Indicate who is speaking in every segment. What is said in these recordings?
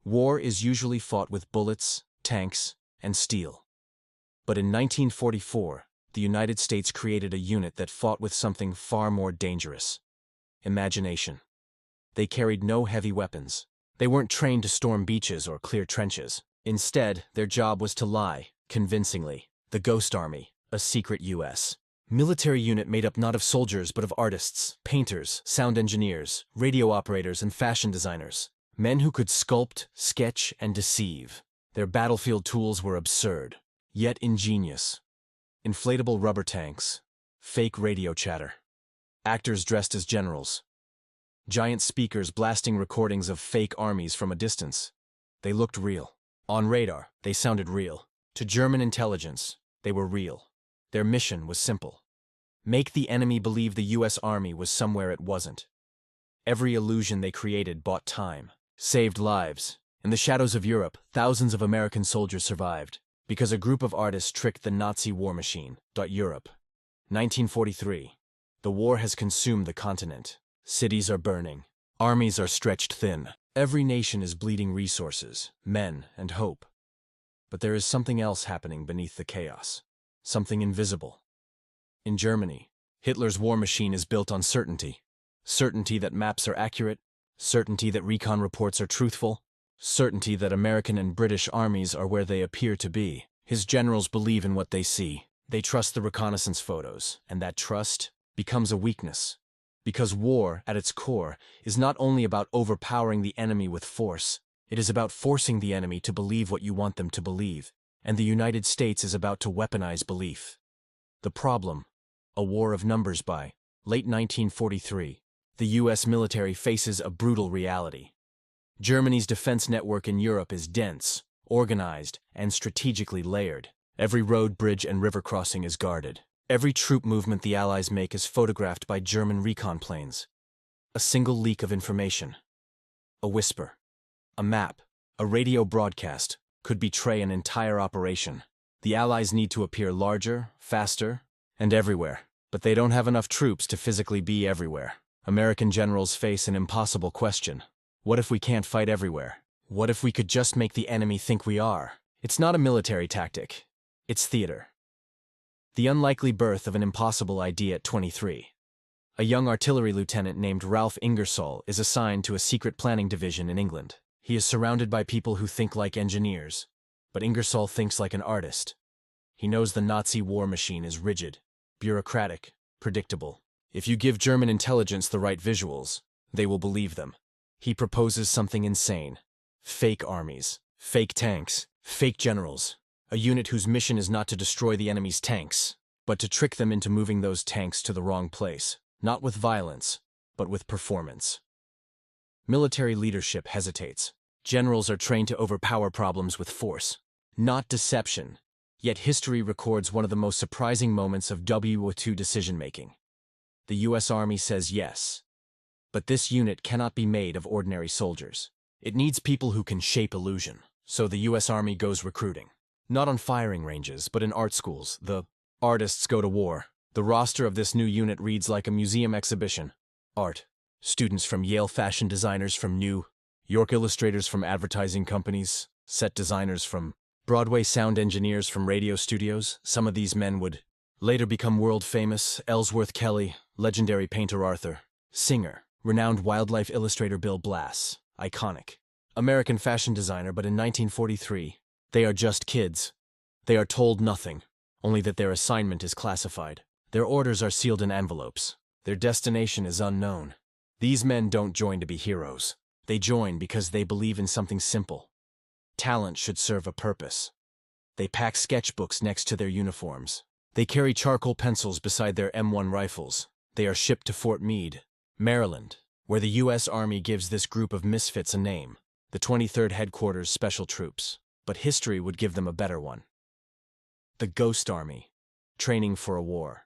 Speaker 1: War is usually fought with bullets, tanks, and steel. But in 1944, the United States created a unit that fought with something far more dangerous: imagination. They carried no heavy weapons. They weren't trained to storm beaches or clear trenches. Instead, their job was to lie, convincingly. The Ghost Army, a secret U.S. military unit made up not of soldiers but of artists, painters, sound engineers, radio operators, and fashion designers. Men who could sculpt, sketch, and deceive. Their battlefield tools were absurd, yet ingenious. Inflatable rubber tanks, fake radio chatter, actors dressed as generals, giant speakers blasting recordings of fake armies from a distance. They looked real. On radar, they sounded real. To German intelligence, they were real. Their mission was simple: make the enemy believe the U.S. Army was somewhere it wasn't. Every illusion they created bought time, saved lives. In the shadows of Europe, thousands of American soldiers survived because a group of artists tricked the Nazi war machine. Europe. 1943. The war has consumed the continent. Cities are burning. Armies are stretched thin. Every nation is bleeding resources, men, and hope. But there is something else happening beneath the chaos. Something invisible. In Germany, Hitler's war machine is built on certainty. Certainty that maps are accurate. Certainty that recon reports are truthful. Certainty that American and British armies are where they appear to be. His generals believe in what they see. They trust the reconnaissance photos, and that trust becomes a weakness. Because war, at its core, is not only about overpowering the enemy with force, it is about forcing the enemy to believe what you want them to believe, and the United States is about to weaponize belief. The problem: a war of numbers. By late 1943, the U.S. military faces a brutal reality. Germany's defense network in Europe is dense, organized, and strategically layered. Every road, bridge, and river crossing is guarded. Every troop movement the Allies make is photographed by German recon planes. A single leak of information, a whisper, a map, a radio broadcast could betray an entire operation. The Allies need to appear larger, faster, and everywhere, but they don't have enough troops to physically be everywhere. American generals face an impossible question. What if we can't fight everywhere? What if we could just make the enemy think we are? It's not a military tactic. It's theater. The unlikely birth of an impossible idea at 23. A young artillery lieutenant named Ralph Ingersoll is assigned to a secret planning division in England. He is surrounded by people who think like engineers, but Ingersoll thinks like an artist. He knows the Nazi war machine is rigid, bureaucratic, predictable. If you give German intelligence the right visuals, they will believe them. He proposes something insane: fake armies, fake tanks, fake generals. A unit whose mission is not to destroy the enemy's tanks, but to trick them into moving those tanks to the wrong place, not with violence, but with performance. Military leadership hesitates. Generals are trained to overpower problems with force, not deception. Yet history records one of the most surprising moments of WWII decision-making. The U.S. Army says yes. But this unit cannot be made of ordinary soldiers. It needs people who can shape illusion. So the U.S. Army goes recruiting. Not on firing ranges, but in art schools. The artists go to war. The roster of this new unit reads like a museum exhibition. Art. Students from Yale, fashion designers from New York, illustrators from advertising companies, set designers from Broadway, sound engineers from radio studios. Some of these men would later become world famous: Ellsworth Kelly, legendary painter Arthur, singer, renowned wildlife illustrator Bill Blass, iconic American fashion designer. But in 1943, they are just kids. They are told nothing, only that their assignment is classified. Their orders are sealed in envelopes. Their destination is unknown. These men don't join to be heroes. They join because they believe in something simple. Talent should serve a purpose. They pack sketchbooks next to their uniforms. They carry charcoal pencils beside their M1 rifles. They are shipped to Fort Meade, Maryland, where the U.S. Army gives this group of misfits a name: the 23rd Headquarters Special Troops. But history would give them a better one. The Ghost Army, training for a war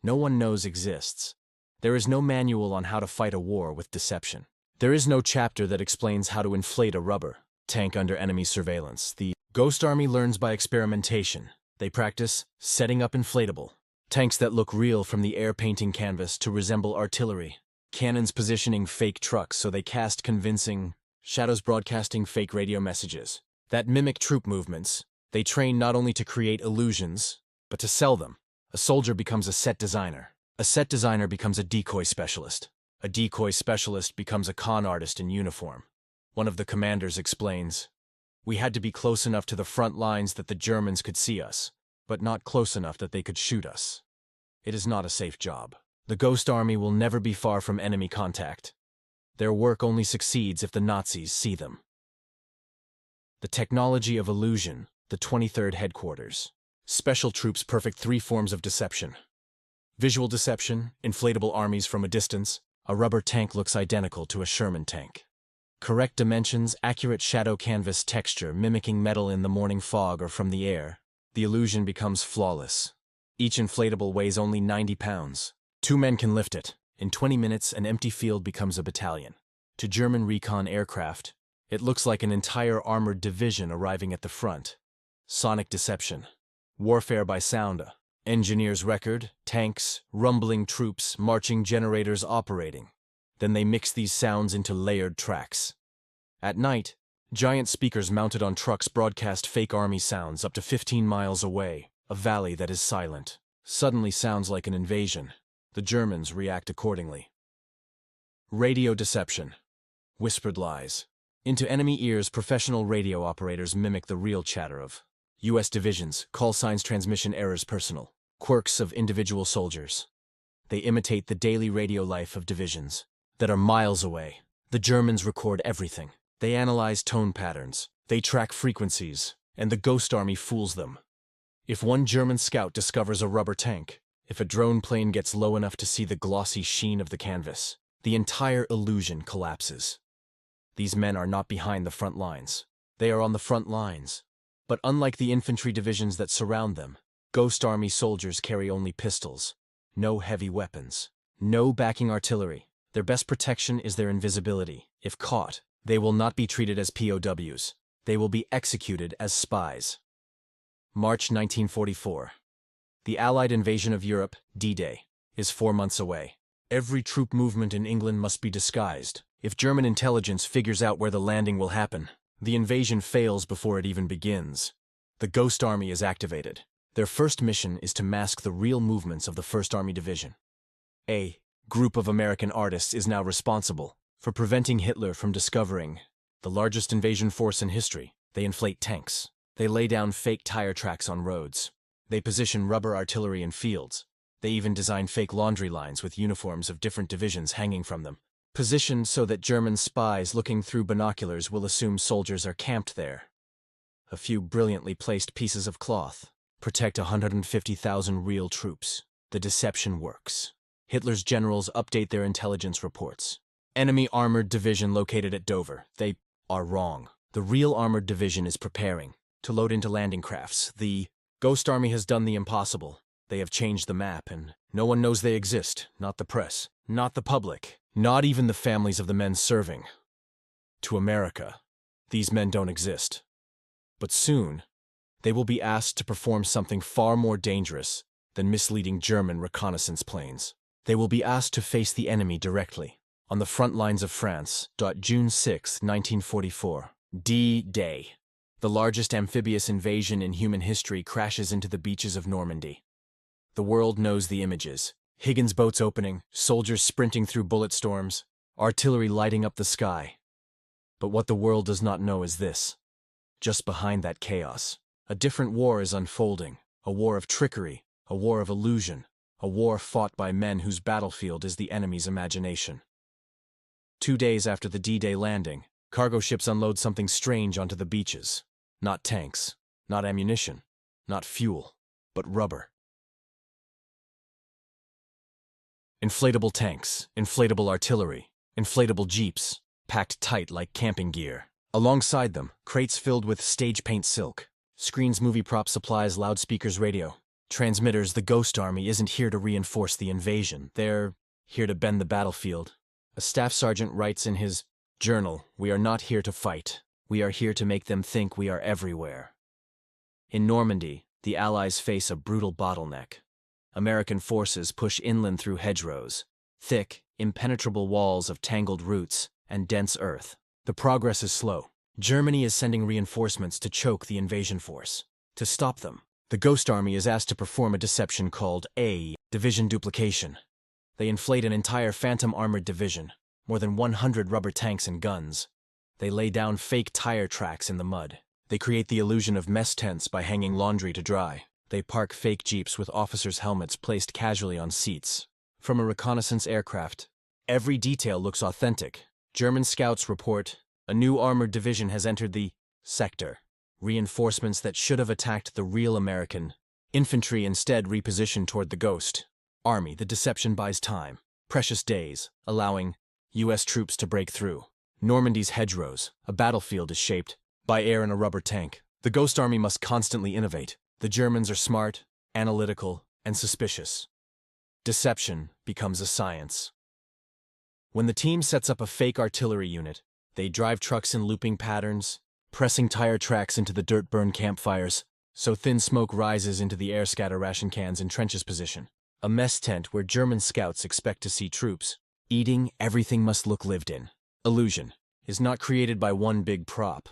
Speaker 1: no one knows exists. There is no manual on how to fight a war with deception. There is no chapter that explains how to inflate a rubber tank under enemy surveillance. The Ghost Army learns by experimentation. They practice setting up inflatable tanks that look real from the air painting canvas to resemble artillery. Cannons positioning fake trucks so they cast convincing shadows broadcasting fake radio messages that mimic troop movements. They train not only to create illusions, but to sell them. A soldier becomes a set designer. A set designer becomes a decoy specialist. A decoy specialist becomes a con artist in uniform. One of the commanders explains, "We had to be close enough to the front lines that the Germans could see us, but not close enough that they could shoot us. It is not a safe job. The Ghost Army will never be far from enemy contact. Their work only succeeds if the Nazis see them." The technology of illusion, the 23rd Headquarters. Special troops perfect 3 forms of deception. Visual deception, inflatable armies from a distance. A rubber tank looks identical to a Sherman tank. Correct dimensions, accurate shadow canvas texture mimicking metal in the morning fog or from the air. The illusion becomes flawless. Each inflatable weighs only 90 pounds. 2 men can lift it. In 20 minutes, an empty field becomes a battalion. To German recon aircraft, it looks like an entire armored division arriving at the front. Sonic deception. Warfare by sound. Engineer's record, tanks, rumbling troops, marching generators operating. Then they mix these sounds into layered tracks. At night, giant speakers mounted on trucks broadcast fake army sounds up to 15 miles away. A valley that is silent suddenly sounds like an invasion. The Germans react accordingly. Radio deception. Whispered lies. Into enemy ears, professional radio operators mimic the real chatter of U.S. divisions, call signs, transmission errors, personal quirks of individual soldiers. They imitate the daily radio life of divisions that are miles away. The Germans record everything. They analyze tone patterns. They track frequencies, and the Ghost Army fools them. If one German scout discovers a rubber tank, if a drone plane gets low enough to see the glossy sheen of the canvas, the entire illusion collapses. These men are not behind the front lines. They are on the front lines. But unlike the infantry divisions that surround them, Ghost Army soldiers carry only pistols. No heavy weapons. No backing artillery. Their best protection is their invisibility. If caught, they will not be treated as POWs. They will be executed as spies. March 1944. The Allied invasion of Europe, D-Day, is 4 months away. Every troop movement in England must be disguised. If German intelligence figures out where the landing will happen, the invasion fails before it even begins. The Ghost Army is activated. Their first mission is to mask the real movements of the 1st Army Division. A group of American artists is now responsible for preventing Hitler from discovering the largest invasion force in history. They inflate tanks. They lay down fake tire tracks on roads. They position rubber artillery in fields. They even design fake laundry lines with uniforms of different divisions hanging from them, positioned so that German spies looking through binoculars will assume soldiers are camped there. A few brilliantly placed pieces of cloth protect 150,000 real troops. The deception works. Hitler's generals update their intelligence reports. Enemy armored division located at Dover. They are wrong. The real armored division is preparing to load into landing crafts. The Ghost Army has done the impossible. They have changed the map, and no one knows they exist. Not the press, not the public, not even the families of the men serving. To America, these men don't exist. But soon, they will be asked to perform something far more dangerous than misleading German reconnaissance planes. They will be asked to face the enemy directly, on the front lines of France. June 6, 1944. D-Day. The largest amphibious invasion in human history crashes into the beaches of Normandy. The world knows the images. Higgins boats opening, soldiers sprinting through bullet storms, artillery lighting up the sky. But what the world does not know is this. Just behind that chaos, a different war is unfolding. A war of trickery, a war of illusion, a war fought by men whose battlefield is the enemy's imagination. 2 days after the D-Day landing, cargo ships unload something strange onto the beaches. Not tanks, not ammunition, not fuel, but rubber. Inflatable tanks, inflatable artillery, inflatable jeeps, packed tight like camping gear. Alongside them, crates filled with stage paint silk, screens, movie prop supplies, loudspeakers, radio. Transmitters. The Ghost Army isn't here to reinforce the invasion. They're here to bend the battlefield. A staff sergeant writes in his journal, "We are not here to fight. We are here to make them think we are everywhere." In Normandy, the Allies face a brutal bottleneck. American forces push inland through hedgerows, thick, impenetrable walls of tangled roots and dense earth. The progress is slow. Germany is sending reinforcements to choke the invasion force. To stop them, the Ghost Army is asked to perform a deception called a division duplication. They inflate an entire phantom armored division, more than 100 rubber tanks and guns. They lay down fake tire tracks in the mud. They create the illusion of mess tents by hanging laundry to dry. They park fake jeeps with officers' helmets placed casually on seats. From a reconnaissance aircraft, every detail looks authentic. German scouts report, a new armored division has entered the sector. Reinforcements that should have attacked the real American infantry instead repositioned toward the Ghost Army. The deception buys time, precious days, allowing U.S. troops to break through. Normandy's hedgerows, a battlefield is shaped by air and a rubber tank. The Ghost Army must constantly innovate. The Germans are smart, analytical, and suspicious. Deception becomes a science. When the team sets up a fake artillery unit, they drive trucks in looping patterns, pressing tire tracks into the dirt-burned campfires, so thin smoke rises into the air scatter ration cans in trenches position. A mess tent where German scouts expect to see troops. Eating, everything must look lived in. Illusion is not created by one big prop.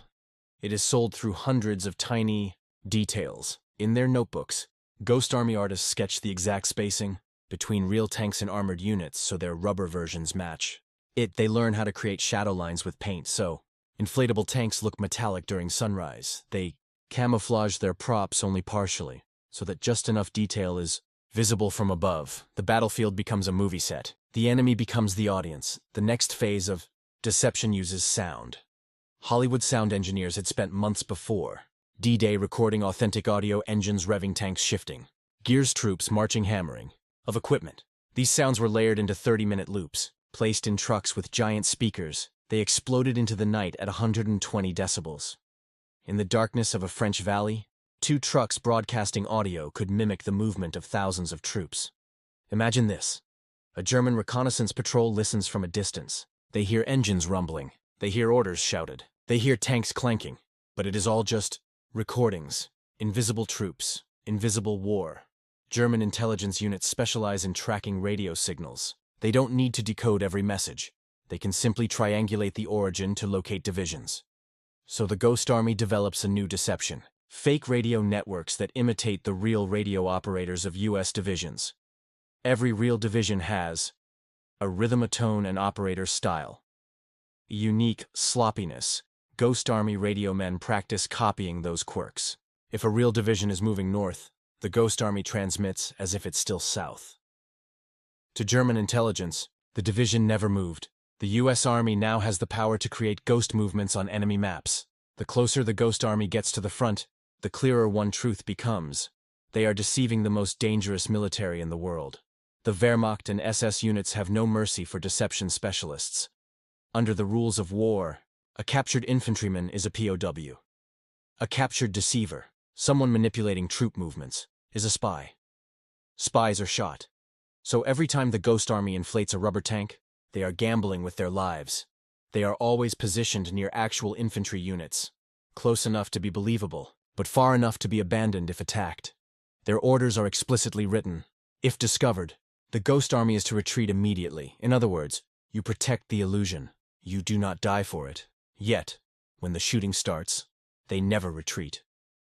Speaker 1: It is sold through hundreds of tiny details. In their notebooks, Ghost Army artists sketch the exact spacing between real tanks and armored units so their rubber versions match. They learn how to create shadow lines with paint, so inflatable tanks look metallic during sunrise. They camouflage their props only partially, so that just enough detail is visible from above. The battlefield becomes a movie set. The enemy becomes the audience. The next phase of deception uses sound. Hollywood sound engineers had spent months before D-Day recording authentic audio, engines revving, tanks shifting, gears, troops marching, hammering of equipment. These sounds were layered into 30-minute loops, placed in trucks with giant speakers. They exploded into the night at 120 decibels. In the darkness of a French valley, 2 trucks broadcasting audio could mimic the movement of thousands of troops. Imagine this. A German reconnaissance patrol listens from a distance. They hear engines rumbling. They hear orders shouted. They hear tanks clanking. But it is all just recordings. Invisible troops. Invisible war. German intelligence units specialize in tracking radio signals. They don't need to decode every message. They can simply triangulate the origin to locate divisions. So the Ghost Army develops a new deception. Fake radio networks that imitate the real radio operators of U.S. divisions. Every real division has a rhythm, a tone, and operator style. Unique sloppiness. Ghost Army radio men practice copying those quirks. If a real division is moving north, the Ghost Army transmits as if it's still south. To German intelligence, the division never moved. The U.S. Army now has the power to create ghost movements on enemy maps. The closer the Ghost Army gets to the front, the clearer one truth becomes. They are deceiving the most dangerous military in the world. The Wehrmacht and SS units have no mercy for deception specialists. Under the rules of war, a captured infantryman is a POW. A captured deceiver, someone manipulating troop movements, is a spy. Spies are shot. So every time the Ghost Army inflates a rubber tank, they are gambling with their lives. They are always positioned near actual infantry units, close enough to be believable, but far enough to be abandoned if attacked. Their orders are explicitly written. If discovered, the Ghost Army is to retreat immediately. In other words, you protect the illusion. You do not die for it. Yet, when the shooting starts, they never retreat.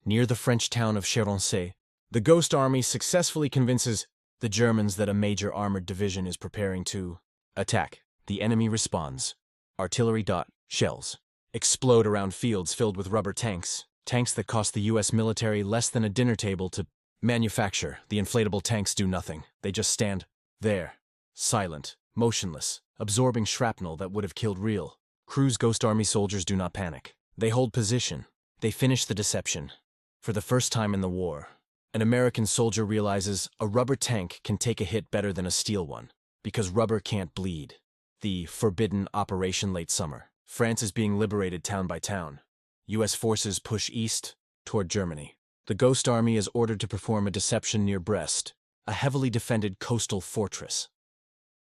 Speaker 1: Near the French town of Chéronce, the Ghost Army successfully convinces the Germans that a major armored division is preparing to attack. The enemy responds. Artillery. Shells explode around fields filled with rubber tanks. Tanks that cost the U.S. military less than a dinner table to manufacture. The inflatable tanks do nothing. They just stand there, silent, motionless, absorbing shrapnel that would have killed real. Crew's Ghost Army soldiers do not panic. They hold position. They finish the deception. For the first time in the war, an American soldier realizes a rubber tank can take a hit better than a steel one, because rubber can't bleed. The forbidden Operation Late Summer. France is being liberated town by town. U.S. forces push east toward Germany. The Ghost Army is ordered to perform a deception near Brest, a heavily defended coastal fortress.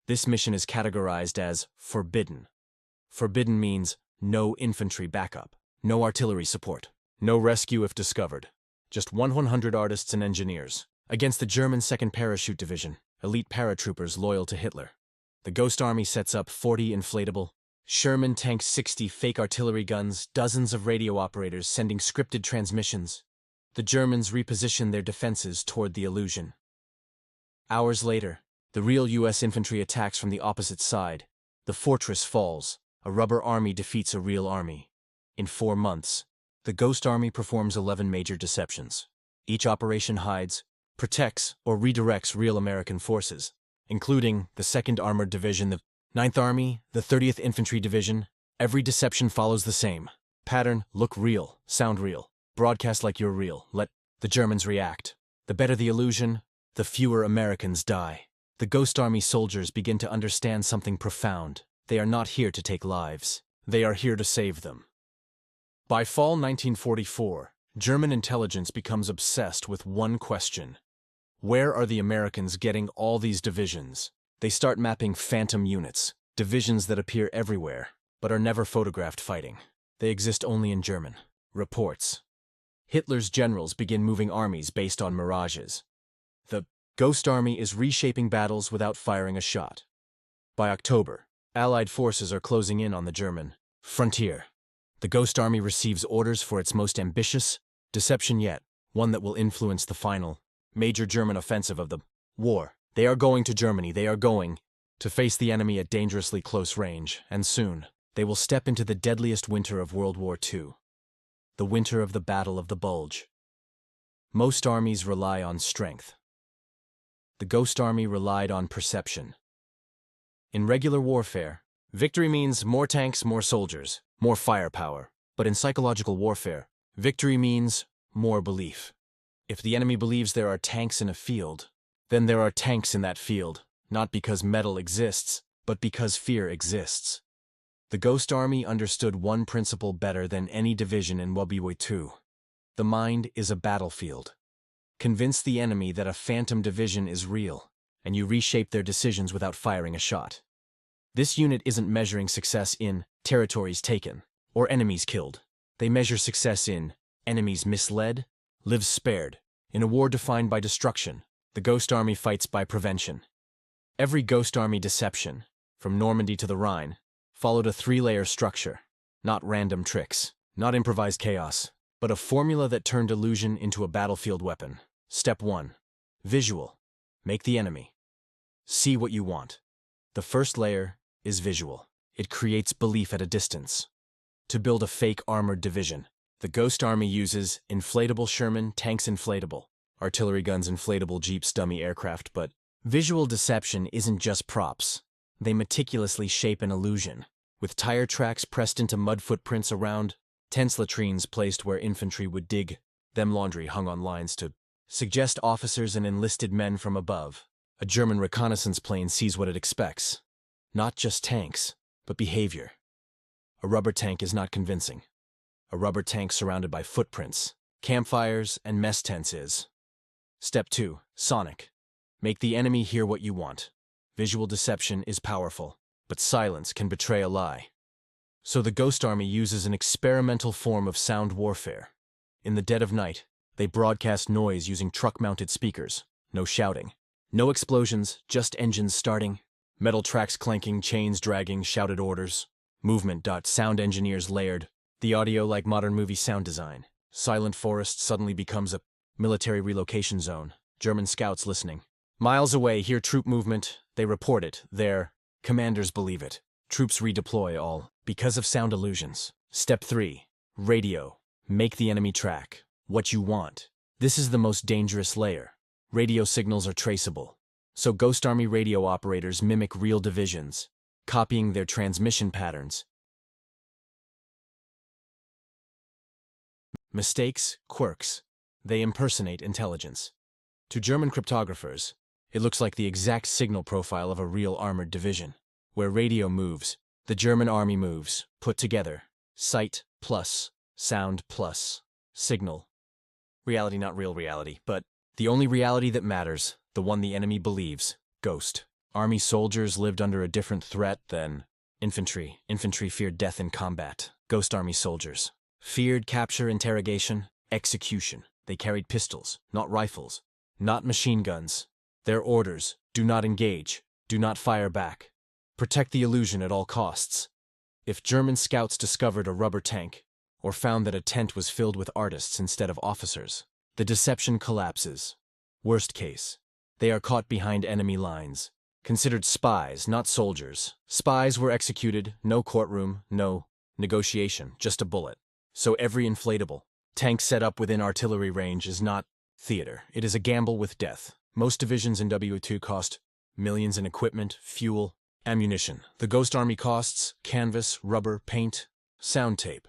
Speaker 1: This mission is categorized as forbidden. Forbidden means no infantry backup, no artillery support, no rescue if discovered. Just 100 artists and engineers against the German 2nd Parachute Division, elite paratroopers loyal to Hitler. The Ghost Army sets up 40 inflatable Sherman tanks 60 fake artillery guns, dozens of radio operators sending scripted transmissions. The Germans reposition their defenses toward the illusion. Hours later, the real U.S. infantry attacks from the opposite side. The fortress falls. A rubber army defeats a real army. In 4 months, the Ghost Army performs 11 major deceptions. Each operation hides, protects, or redirects real American forces, including the 2nd Armored Division, the 9th Army, the 30th Infantry Division. Every deception follows the same pattern: look real, sound real, broadcast like you're real, let the Germans react. The better the illusion, the fewer Americans die. The Ghost Army soldiers begin to understand something profound. They are not here to take lives. They are here to save them. By fall 1944, German intelligence becomes obsessed with one question. Where are the Americans getting all these divisions? They start mapping phantom units, divisions that appear everywhere, but are never photographed fighting. They exist only in German reports. Hitler's generals begin moving armies based on mirages. The Ghost Army is reshaping battles without firing a shot. By October, Allied forces are closing in on the German frontier. The Ghost Army receives orders for its most ambitious deception yet, one that will influence the final major German offensive of the war. They are going to Germany. They are going to face the enemy at dangerously close range, and soon they will step into the deadliest winter of World War II. The winter of the Battle of the Bulge. Most armies rely on strength. The Ghost Army relied on perception. In regular warfare, victory means more tanks, more soldiers, more firepower. But in psychological warfare, victory means more belief. If the enemy believes there are tanks in a field, then there are tanks in that field, not because metal exists, but because fear exists. The Ghost Army understood one principle better than any division in WWII. The mind is a battlefield. Convince the enemy that a phantom division is real, and you reshape their decisions without firing a shot. This unit isn't measuring success in territories taken or enemies killed. They measure success in enemies misled, lives spared. In a war defined by destruction, the Ghost Army fights by prevention. Every Ghost Army deception, from Normandy to the Rhine, followed a 3-layer structure. Not random tricks, not improvised chaos, but a formula that turned illusion into a battlefield weapon. Step 1. Visual. Make the enemy see what you want. The first layer is visual. It creates belief at a distance. To build a fake armored division, the Ghost Army uses inflatable Sherman tanks, inflatable artillery guns, inflatable jeeps, dummy aircraft. But visual deception isn't just props. They meticulously shape an illusion, with tire tracks pressed into mud footprints around, tense latrines placed where infantry would dig, them laundry hung on lines to suggest officers and enlisted men from above. A German reconnaissance plane sees what it expects. Not just tanks, but behavior. A rubber tank is not convincing. A rubber tank surrounded by footprints, campfires, and mess tents is. Step 2. Sonic. Make the enemy hear what you want. Visual deception is powerful, but silence can betray a lie. So the Ghost Army uses an experimental form of sound warfare. In the dead of night, they broadcast noise using truck-mounted speakers. No shouting. No explosions, just engines starting. Metal tracks clanking, chains dragging, shouted orders. Movement. Sound engineers layered. The audio like modern movie sound design. Silent forest suddenly becomes a military relocation zone. German scouts listening. Miles away, hear troop movement. They report it. Their commanders believe it. Troops redeploy, all because of sound illusions. Step 3. Radio. Make the enemy track what you want. This is the most dangerous layer. Radio signals are traceable. So Ghost Army radio operators mimic real divisions, copying their transmission patterns. Mistakes, quirks. They impersonate intelligence. To German cryptographers, it looks like the exact signal profile of a real armored division. Where radio moves, the German army moves, put together. Sight plus sound plus signal. Reality, not real reality, but the only reality that matters, the one the enemy believes. Ghost Army soldiers lived under a different threat than infantry. Infantry feared death in combat. Ghost Army soldiers feared capture, interrogation, execution. They carried pistols, not rifles, not machine guns. Their orders: do not engage, do not fire back. Protect the illusion at all costs. If German scouts discovered a rubber tank, or found that a tent was filled with artists instead of officers, the deception collapses. Worst case, they are caught behind enemy lines, considered spies, not soldiers. Spies were executed, no courtroom, no negotiation, just a bullet. So every inflatable tank set up within artillery range is not theater. It is a gamble with death. Most divisions in WWII cost millions in equipment, fuel, ammunition. The Ghost Army costs canvas, rubber, paint, sound tape.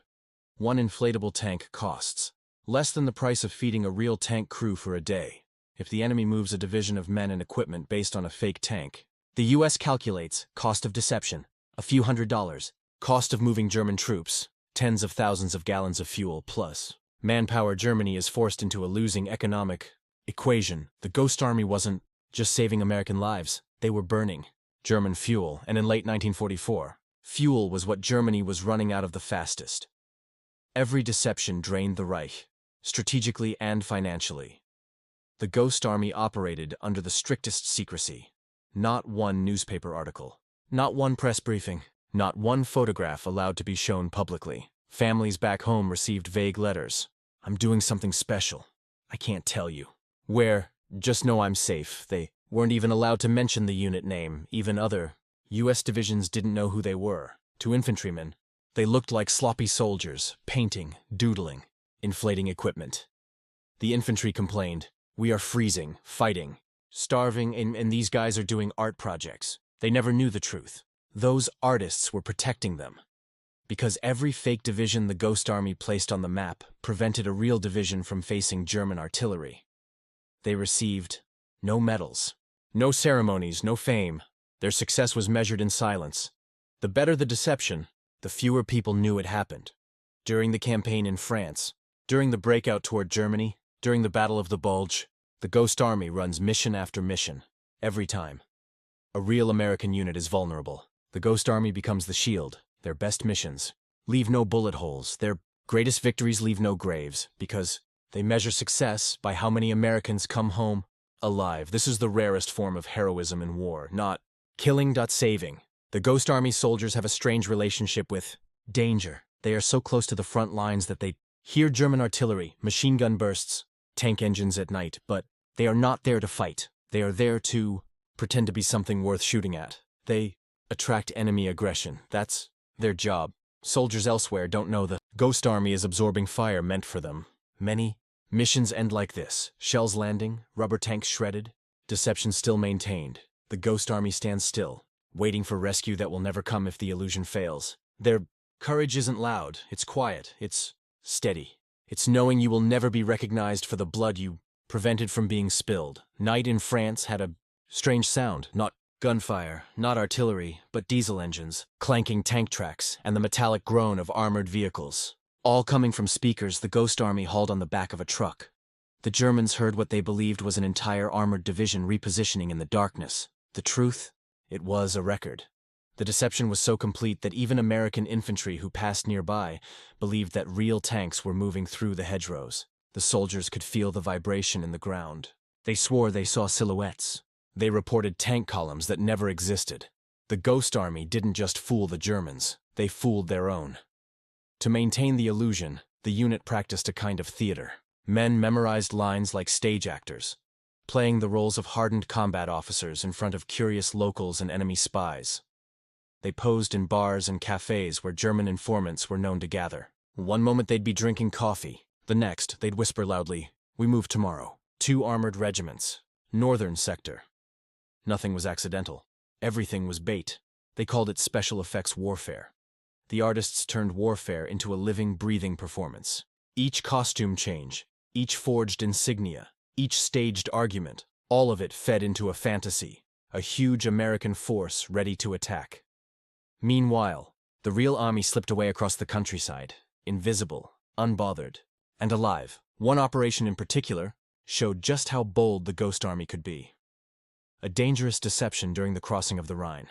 Speaker 1: One inflatable tank costs less than the price of feeding a real tank crew for a day. If the enemy moves a division of men and equipment based on a fake tank, the U.S. calculates cost of deception, a few $100s, cost of moving German troops, tens of thousands of gallons of fuel plus manpower. Germany is forced into a losing economic equation. The Ghost Army wasn't just saving American lives, they were burning German fuel, and in late 1944, fuel was what Germany was running out of the fastest. Every deception drained the Reich, strategically and financially. The Ghost Army operated under the strictest secrecy. Not one newspaper article, not one press briefing, not one photograph allowed to be shown publicly. Families back home received vague letters. I'm doing something special. I can't tell you where, just know I'm safe. They weren't even allowed to mention the unit name. Even other U.S. divisions didn't know who they were. To infantrymen, they looked like sloppy soldiers, painting, doodling, inflating equipment. The infantry complained, "We are freezing, fighting, starving, and these guys are doing art projects." They never knew the truth. Those artists were protecting them. Because every fake division the Ghost Army placed on the map prevented a real division from facing German artillery. They received no medals, no ceremonies, no fame. Their success was measured in silence. The better the deception, the fewer people knew it happened. During the campaign in France, during the breakout toward Germany, during the Battle of the Bulge, the Ghost Army runs mission after mission. Every time a real American unit is vulnerable, the Ghost Army becomes the shield. Their best missions leave no bullet holes. Their greatest victories leave no graves, because they measure success by how many Americans come home alive. This is the rarest form of heroism in war, not killing, saving. The Ghost Army soldiers have a strange relationship with danger. They are so close to the front lines that they hear German artillery, machine gun bursts, tank engines at night, but they are not there to fight. They are there to pretend to be something worth shooting at. They attract enemy aggression. That's their job. Soldiers elsewhere don't know the Ghost Army is absorbing fire meant for them. Many missions end like this. Shells landing, rubber tanks shredded, deception still maintained. The Ghost Army stands still, waiting for rescue that will never come if the illusion fails. Their courage isn't loud, it's quiet, it's steady. It's knowing you will never be recognized for the blood you prevented from being spilled. Night in France had a strange sound, not gunfire, not artillery, but diesel engines, clanking tank tracks, and the metallic groan of armored vehicles. All coming from speakers the Ghost Army hauled on the back of a truck. The Germans heard what they believed was an entire armored division repositioning in the darkness. The truth? It was a record. The deception was so complete that even American infantry who passed nearby believed that real tanks were moving through the hedgerows. The soldiers could feel the vibration in the ground. They swore they saw silhouettes. They reported tank columns that never existed. The Ghost Army didn't just fool the Germans, they fooled their own. To maintain the illusion, the unit practiced a kind of theater. Men memorized lines like stage actors, playing the roles of hardened combat officers in front of curious locals and enemy spies. They posed in bars and cafes where German informants were known to gather. One moment they'd be drinking coffee, the next they'd whisper loudly, "We move tomorrow. 2 armored regiments. Northern sector." Nothing was accidental. Everything was bait. They called it special effects warfare. The artists turned warfare into a living, breathing performance. Each costume change, each forged insignia, each staged argument, all of it fed into a fantasy, a huge American force ready to attack. Meanwhile, the real army slipped away across the countryside, invisible, unbothered, and alive. One operation in particular showed just how bold the Ghost Army could be. A dangerous deception during the crossing of the Rhine.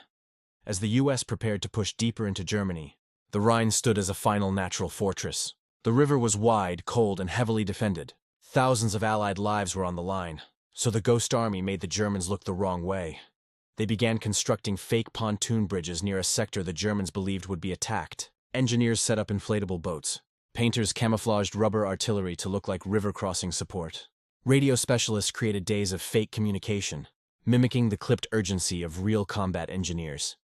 Speaker 1: As the U.S. prepared to push deeper into Germany, the Rhine stood as a final natural fortress. The river was wide, cold, and heavily defended. Thousands of Allied lives were on the line, so the Ghost Army made the Germans look the wrong way. They began constructing fake pontoon bridges near a sector the Germans believed would be attacked. Engineers set up inflatable boats. Painters camouflaged rubber artillery to look like river crossing support. Radio specialists created days of fake communication, mimicking the clipped urgency of real combat engineers.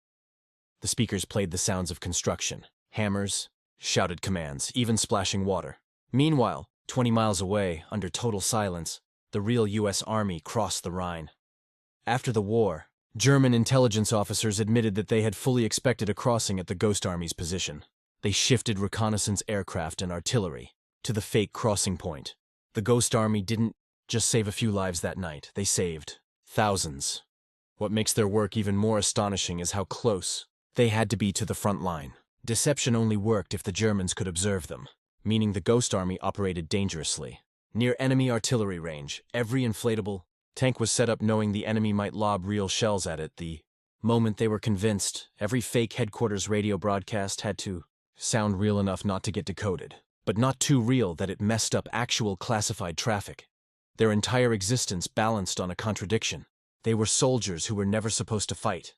Speaker 1: The speakers played the sounds of construction, hammers, shouted commands, even splashing water. Meanwhile, 20 miles away, under total silence, the real U.S. Army crossed the Rhine. After the war, German intelligence officers admitted that they had fully expected a crossing at the Ghost Army's position. They shifted reconnaissance aircraft and artillery to the fake crossing point. The Ghost Army didn't just save a few lives that night, they saved thousands. What makes their work even more astonishing is how close they had to be to the front line. Deception only worked if the Germans could observe them, meaning the Ghost Army operated dangerously. Near enemy artillery range, every inflatable tank was set up knowing the enemy might lob real shells at it. The moment they were convinced, every fake headquarters radio broadcast had to sound real enough not to get decoded, but not too real that it messed up actual classified traffic. Their entire existence balanced on a contradiction. They were soldiers who were never supposed to fight.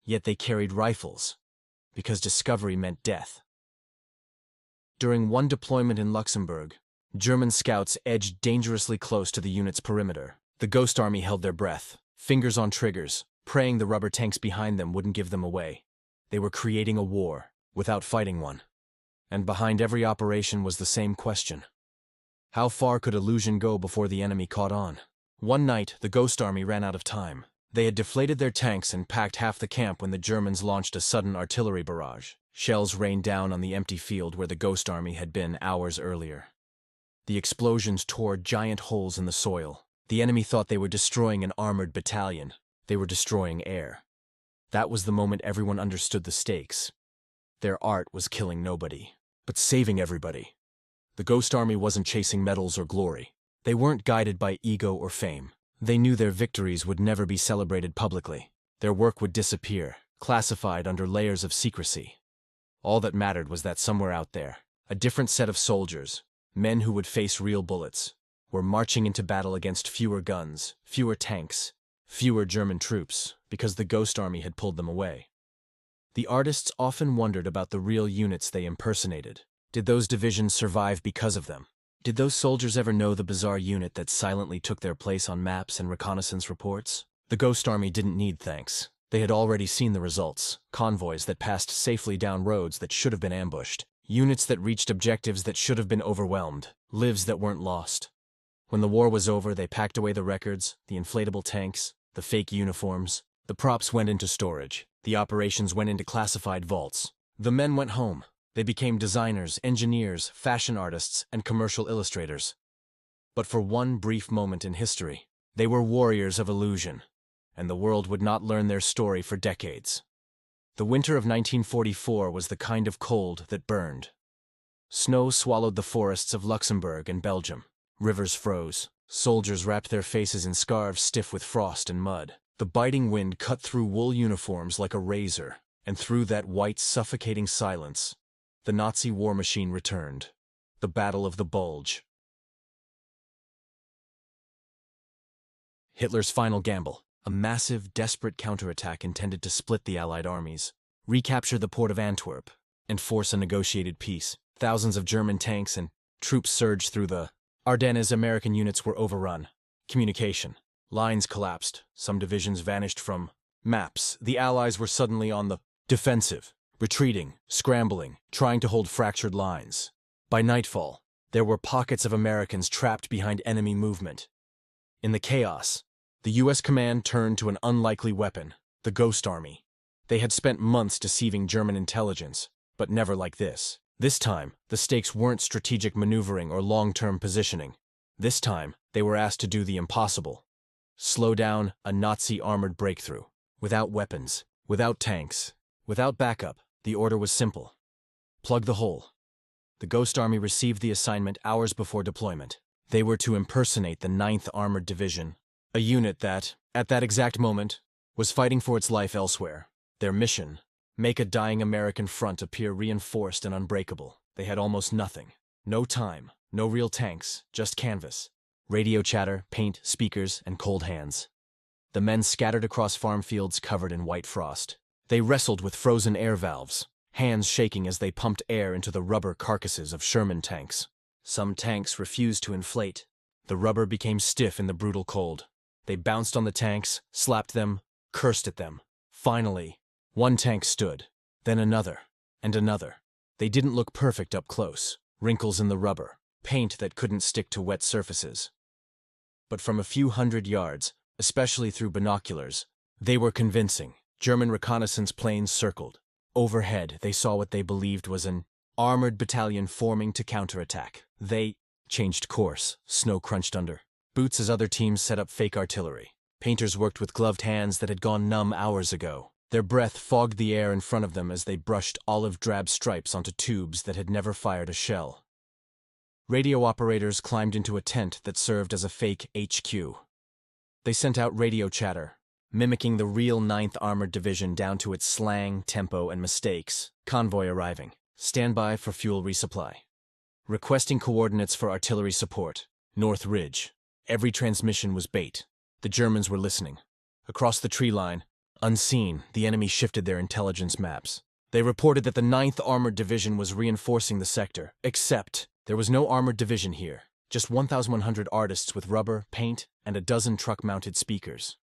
Speaker 1: Yet they carried rifles, because discovery meant death. During one deployment in Luxembourg, German scouts edged dangerously close to the unit's perimeter. The Ghost Army held their breath, fingers on triggers, praying the rubber tanks behind them wouldn't give them away. They were creating a war, without fighting one. And behind every operation was the same question. How far could illusion go before the enemy caught on? One night, the Ghost Army ran out of time. They had deflated their tanks and packed half the camp when the Germans launched a sudden artillery barrage. Shells rained down on the empty field where the Ghost Army had been hours earlier. The explosions tore giant holes in the soil. The enemy thought they were destroying an armored battalion. They were destroying air. That was the moment everyone understood the stakes. Their art was killing nobody, but saving everybody. The Ghost Army wasn't chasing medals or glory. They weren't guided by ego or fame. They knew their victories would never be celebrated publicly. Their work would disappear, classified under layers of secrecy. All that mattered was that somewhere out there, a different set of soldiers, men who would face real bullets, were marching into battle against fewer guns, fewer tanks, fewer German troops, because the Ghost Army had pulled them away. The artists often wondered about the real units they impersonated. Did those divisions survive because of them? Did those soldiers ever know the bizarre unit that silently took their place on maps and reconnaissance reports? The Ghost Army didn't need thanks. They had already seen the results. Convoys that passed safely down roads that should have been ambushed. Units that reached objectives that should have been overwhelmed. Lives that weren't lost. When the war was over, they packed away the records, the inflatable tanks, the fake uniforms. The props went into storage. The operations went into classified vaults. The men went home. They became designers, engineers, fashion artists, and commercial illustrators. But for one brief moment in history, they were warriors of illusion, and the world would not learn their story for decades. The winter of 1944 was the kind of cold that burned. Snow swallowed the forests of Luxembourg and Belgium. Rivers froze. Soldiers wrapped their faces in scarves stiff with frost and mud. The biting wind cut through wool uniforms like a razor, and through that white, suffocating silence, the Nazi war machine returned. The Battle of the Bulge. Hitler's final gamble. A massive, desperate counterattack intended to split the Allied armies, recapture the port of Antwerp, and force a negotiated peace. Thousands of German tanks and troops surged through the Ardennes. American units were overrun. Communication. Lines collapsed. Some divisions vanished from maps. The Allies were suddenly on the defensive, retreating, scrambling, trying to hold fractured lines. By nightfall, there were pockets of Americans trapped behind enemy movement. In the chaos, the U.S. command turned to an unlikely weapon, the Ghost Army. They had spent months deceiving German intelligence, but never like this. This time, the stakes weren't strategic maneuvering or long-term positioning. This time, they were asked to do the impossible. Slow down a Nazi armored breakthrough. Without weapons, without tanks, without backup, the order was simple. Plug the hole. The Ghost Army received the assignment hours before deployment. They were to impersonate the 9th Armored Division, a unit that, at that exact moment, was fighting for its life elsewhere. Their mission: make a dying American front appear reinforced and unbreakable. They had almost nothing. No time, no real tanks, just canvas, radio chatter, paint, speakers, and cold hands. The men scattered across farm fields covered in white frost. They wrestled with frozen air valves, hands shaking as they pumped air into the rubber carcasses of Sherman tanks. Some tanks refused to inflate. The rubber became stiff in the brutal cold. They bounced on the tanks, slapped them, cursed at them. Finally, one tank stood, then another, and another. They didn't look perfect up close, wrinkles in the rubber, paint that couldn't stick to wet surfaces. But from a few hundred yards, especially through binoculars, they were convincing. German reconnaissance planes circled. Overhead, they saw what they believed was an armored battalion forming to counterattack. They changed course, snow crunched under. Boots as other teams set up fake artillery. Painters worked with gloved hands that had gone numb hours ago. Their breath fogged the air in front of them as they brushed olive-drab stripes onto tubes that had never fired a shell. Radio operators climbed into a tent that served as a fake HQ. They sent out radio chatter, mimicking the real 9th Armored Division down to its slang, tempo, and mistakes. Convoy arriving. Stand by for fuel resupply. Requesting coordinates for artillery support. North Ridge. Every transmission was bait. The Germans were listening. Across the tree line, unseen, the enemy shifted their intelligence maps. They reported that the 9th Armored Division was reinforcing the sector, except there was no armored division here. Just 1,100 artists with rubber, paint, and a dozen truck-mounted speakers.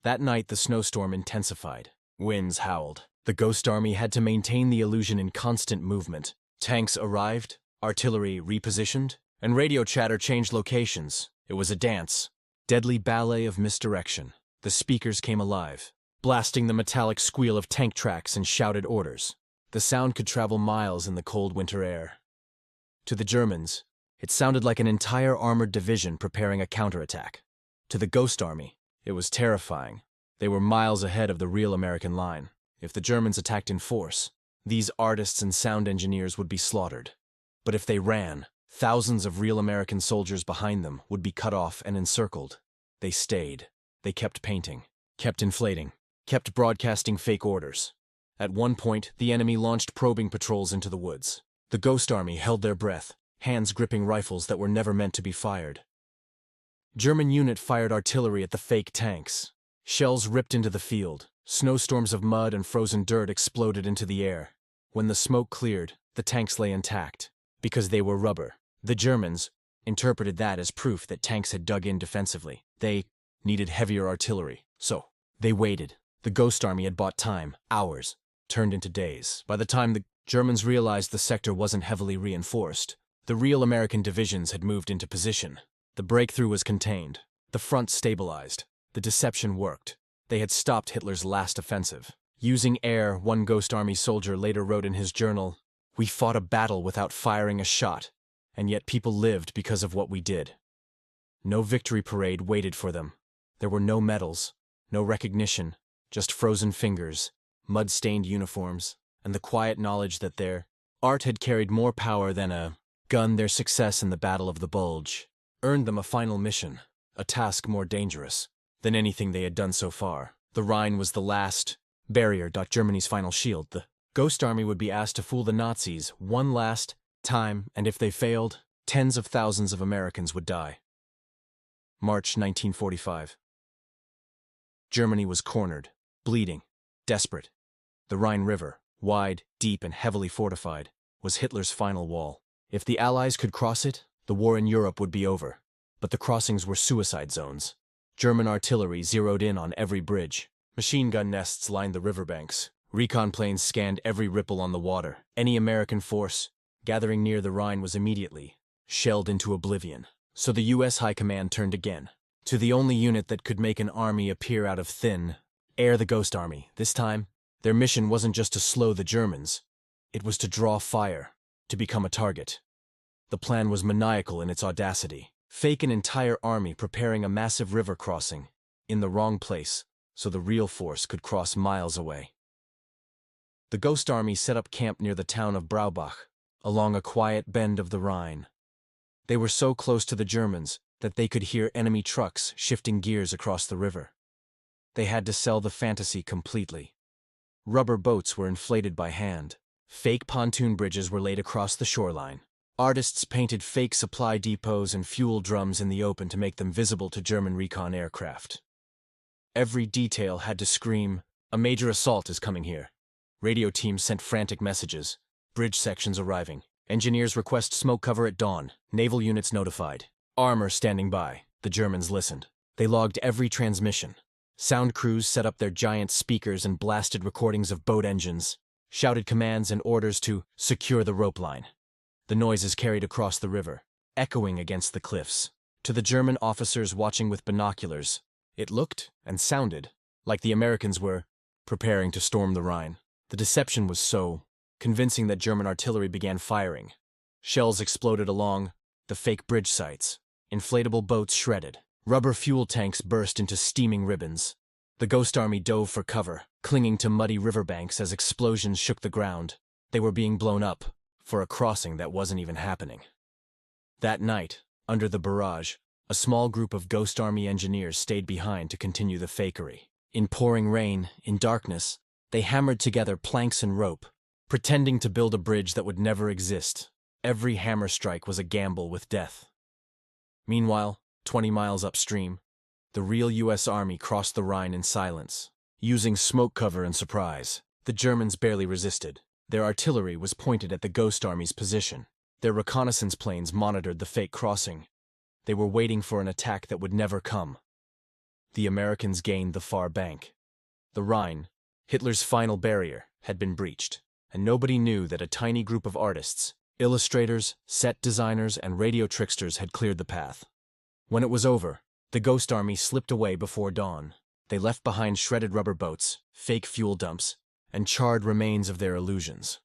Speaker 1: That night, the snowstorm intensified. Winds howled. The Ghost Army had to maintain the illusion in constant movement. Tanks arrived, artillery repositioned, and radio chatter changed locations. It was a dance. Deadly ballet of misdirection. The speakers came alive, blasting the metallic squeal of tank tracks and shouted orders. The sound could travel miles in the cold winter air. To the Germans, it sounded like an entire armored division preparing a counterattack. To the Ghost Army, it was terrifying. They were miles ahead of the real American line. If the Germans attacked in force, these artists and sound engineers would be slaughtered. But if they ran, thousands of real American soldiers behind them would be cut off and encircled. They stayed. They kept painting, kept inflating, kept broadcasting fake orders. At one point, the enemy launched probing patrols into the woods. The Ghost Army held their breath, hands gripping rifles that were never meant to be fired. German unit fired artillery at the fake tanks. Shells ripped into the field. Snowstorms of mud and frozen dirt exploded into the air. When the smoke cleared, the tanks lay intact. Because they were rubber. The Germans interpreted that as proof that tanks had dug in defensively. They needed heavier artillery. So, they waited. The Ghost Army had bought time, hours, turned into days. By the time the Germans realized the sector wasn't heavily reinforced, the real American divisions had moved into position. The breakthrough was contained. The front stabilized. The deception worked. They had stopped Hitler's last offensive. Using air, one Ghost Army soldier later wrote in his journal, "We fought a battle without firing a shot, and yet people lived because of what we did." No victory parade waited for them. There were no medals, no recognition, just frozen fingers, mud-stained uniforms, and the quiet knowledge that their art had carried more power than a gun. Their success in the Battle of the Bulge earned them a final mission, a task more dangerous than anything they had done so far. The Rhine was the last barrier, Germany's final shield. The Ghost Army would be asked to fool the Nazis one last time, and if they failed, tens of thousands of Americans would die. March 1945. Germany was cornered, bleeding, desperate. The Rhine River, wide, deep, and heavily fortified, was Hitler's final wall. If the Allies could cross it, the war in Europe would be over. But the crossings were suicide zones. German artillery zeroed in on every bridge. Machine gun nests lined the riverbanks. Recon planes scanned every ripple on the water. Any American force gathering near the Rhine was immediately shelled into oblivion. So the U.S. High Command turned again to the only unit that could make an army appear out of thin air, the Ghost Army. This time, their mission wasn't just to slow the Germans. It was to draw fire, to become a target. The plan was maniacal in its audacity. Fake an entire army preparing a massive river crossing in the wrong place so the real force could cross miles away. The Ghost Army set up camp near the town of Braubach, along a quiet bend of the Rhine. They were so close to the Germans that they could hear enemy trucks shifting gears across the river. They had to sell the fantasy completely. Rubber boats were inflated by hand. Fake pontoon bridges were laid across the shoreline. Artists painted fake supply depots and fuel drums in the open to make them visible to German recon aircraft. Every detail had to scream, "A major assault is coming here." Radio teams sent frantic messages. Bridge sections arriving. Engineers request smoke cover at dawn. Naval units notified. Armor standing by. The Germans listened. They logged every transmission. Sound crews set up their giant speakers and blasted recordings of boat engines, shouted commands and orders to secure the rope line. The noises carried across the river, echoing against the cliffs. To the German officers watching with binoculars, it looked and sounded like the Americans were preparing to storm the Rhine. The deception was so convincing that German artillery began firing. Shells exploded along the fake bridge sites. Inflatable boats shredded. Rubber fuel tanks burst into steaming ribbons. The Ghost Army dove for cover, clinging to muddy riverbanks as explosions shook the ground. They were being blown up for a crossing that wasn't even happening. That night, under the barrage, a small group of Ghost Army engineers stayed behind to continue the fakery. In pouring rain, in darkness, they hammered together planks and rope, pretending to build a bridge that would never exist. Every hammer strike was a gamble with death. Meanwhile, 20 miles upstream, the real U.S. Army crossed the Rhine in silence, using smoke cover and surprise. The Germans barely resisted. Their artillery was pointed at the Ghost Army's position. Their reconnaissance planes monitored the fake crossing. They were waiting for an attack that would never come. The Americans gained the far bank. The Rhine, Hitler's final barrier, had been breached, and nobody knew that a tiny group of artists, illustrators, set designers, and radio tricksters had cleared the path. When it was over, the Ghost Army slipped away before dawn. They left behind shredded rubber boats, fake fuel dumps, and charred remains of their illusions.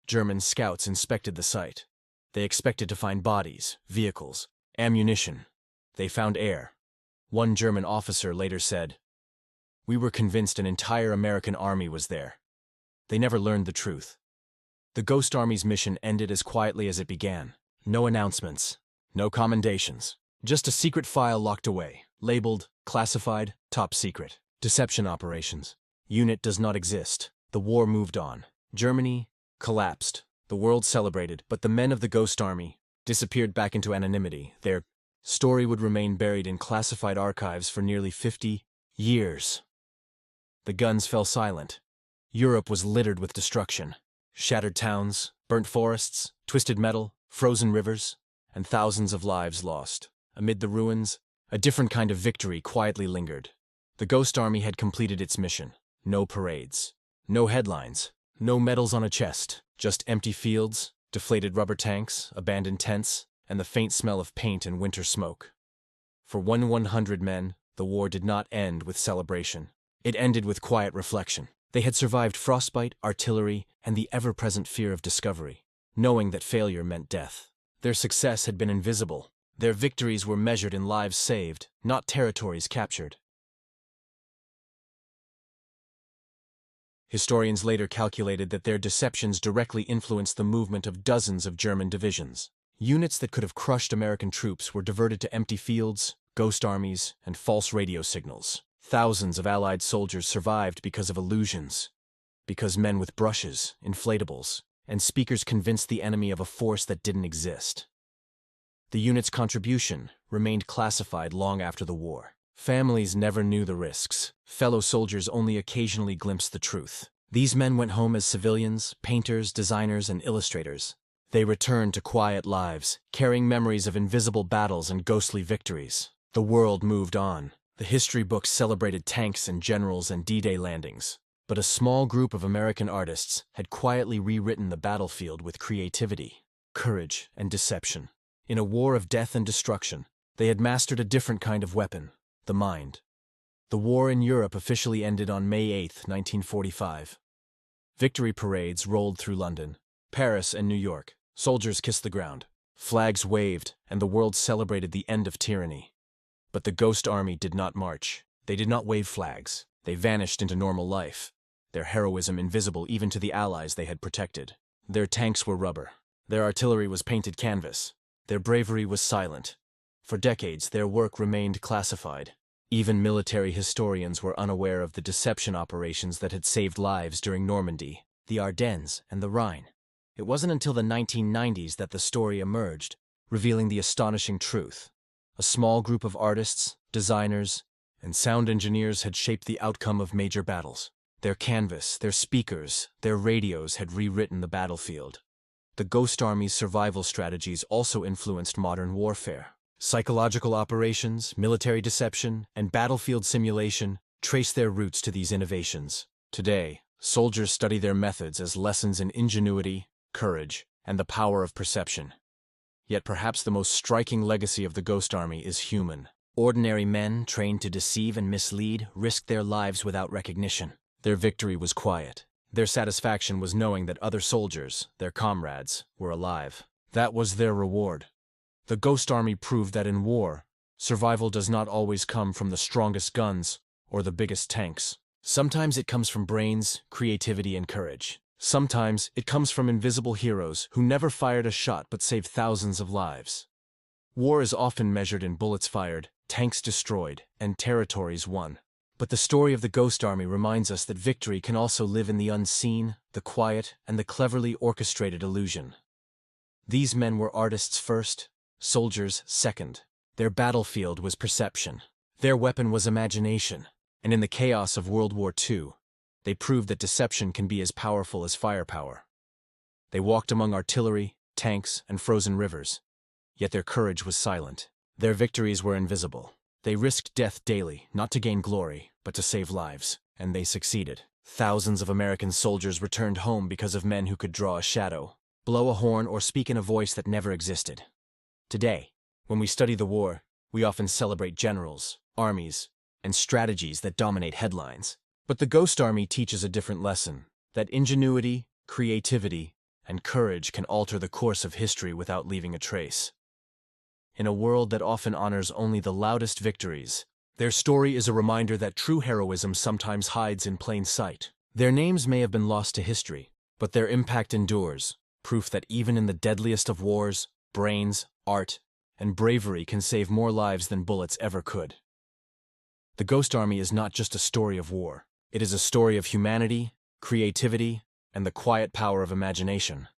Speaker 1: German scouts inspected the site. They expected to find bodies, vehicles, ammunition. They found air. One German officer later said, "We were convinced an entire American army was there." They never learned the truth. The Ghost Army's mission ended as quietly as it began. No announcements, no commendations, just a secret file locked away, labeled, classified, top secret. Deception operations. Unit does not exist. The war moved on. Germany collapsed. The world celebrated, but the men of the Ghost Army disappeared back into anonymity. Their story would remain buried in classified archives for nearly 50 years. The guns fell silent. Europe was littered with destruction. Shattered towns, burnt forests, twisted metal, frozen rivers, and thousands of lives lost. Amid the ruins, a different kind of victory quietly lingered. The Ghost Army had completed its mission. No parades, no headlines, no medals on a chest, just empty fields, deflated rubber tanks, abandoned tents, and the faint smell of paint and winter smoke. For 100 men, the war did not end with celebration. It ended with quiet reflection. They had survived frostbite, artillery, and the ever-present fear of discovery, knowing that failure meant death. Their success had been invisible. Their victories were measured in lives saved, not territories captured. Historians later calculated that their deceptions directly influenced the movement of dozens of German divisions. Units that could have crushed American troops were diverted to empty fields, ghost armies, and false radio signals. Thousands of Allied soldiers survived because of illusions, because men with brushes, inflatables, and speakers convinced the enemy of a force that didn't exist. The unit's contribution remained classified long after the war. Families never knew the risks. Fellow soldiers only occasionally glimpsed the truth. These men went home as civilians, painters, designers, and illustrators. They returned to quiet lives, carrying memories of invisible battles and ghostly victories. The world moved on. The history books celebrated tanks and generals and D-Day landings. But a small group of American artists had quietly rewritten the battlefield with creativity, courage, and deception. In a war of death and destruction, they had mastered a different kind of weapon, the mind. The war in Europe officially ended on May 8, 1945. Victory parades rolled through London, Paris, and New York. Soldiers kissed the ground. Flags waved, and the world celebrated the end of tyranny. But the Ghost Army did not march. They did not wave flags. They vanished into normal life, their heroism invisible even to the allies they had protected. Their tanks were rubber. Their artillery was painted canvas. Their bravery was silent. For decades, their work remained classified. Even military historians were unaware of the deception operations that had saved lives during Normandy, the Ardennes, and the Rhine. It wasn't until the 1990s that the story emerged, revealing the astonishing truth. A small group of artists, designers, and sound engineers had shaped the outcome of major battles. Their canvas, their speakers, their radios had rewritten the battlefield. The Ghost Army's survival strategies also influenced modern warfare. Psychological operations, military deception, and battlefield simulation trace their roots to these innovations. Today, soldiers study their methods as lessons in ingenuity, courage, and the power of perception. Yet perhaps the most striking legacy of the Ghost Army is human. Ordinary men, trained to deceive and mislead, risked their lives without recognition. Their victory was quiet. Their satisfaction was knowing that other soldiers, their comrades, were alive. That was their reward. The Ghost Army proved that in war, survival does not always come from the strongest guns or the biggest tanks. Sometimes it comes from brains, creativity, and courage. Sometimes it comes from invisible heroes who never fired a shot but saved thousands of lives. War is often measured in bullets fired, tanks destroyed, and territories won. But the story of the Ghost Army reminds us that victory can also live in the unseen, the quiet, and the cleverly orchestrated illusion. These men were artists first, soldiers second. Their battlefield was perception. Their weapon was imagination. And in the chaos of World War II, they proved that deception can be as powerful as firepower. They walked among artillery, tanks, and frozen rivers. Yet their courage was silent. Their victories were invisible. They risked death daily, not to gain glory, but to save lives. And they succeeded. Thousands of American soldiers returned home because of men who could draw a shadow, blow a horn, or speak in a voice that never existed. Today, when we study the war, we often celebrate generals, armies, and strategies that dominate headlines. But the Ghost Army teaches a different lesson, that ingenuity, creativity, and courage can alter the course of history without leaving a trace. In a world that often honors only the loudest victories, their story is a reminder that true heroism sometimes hides in plain sight. Their names may have been lost to history, but their impact endures, proof that even in the deadliest of wars, brains, art, and bravery can save more lives than bullets ever could. The Ghost Army is not just a story of war. It is a story of humanity, creativity, and the quiet power of imagination.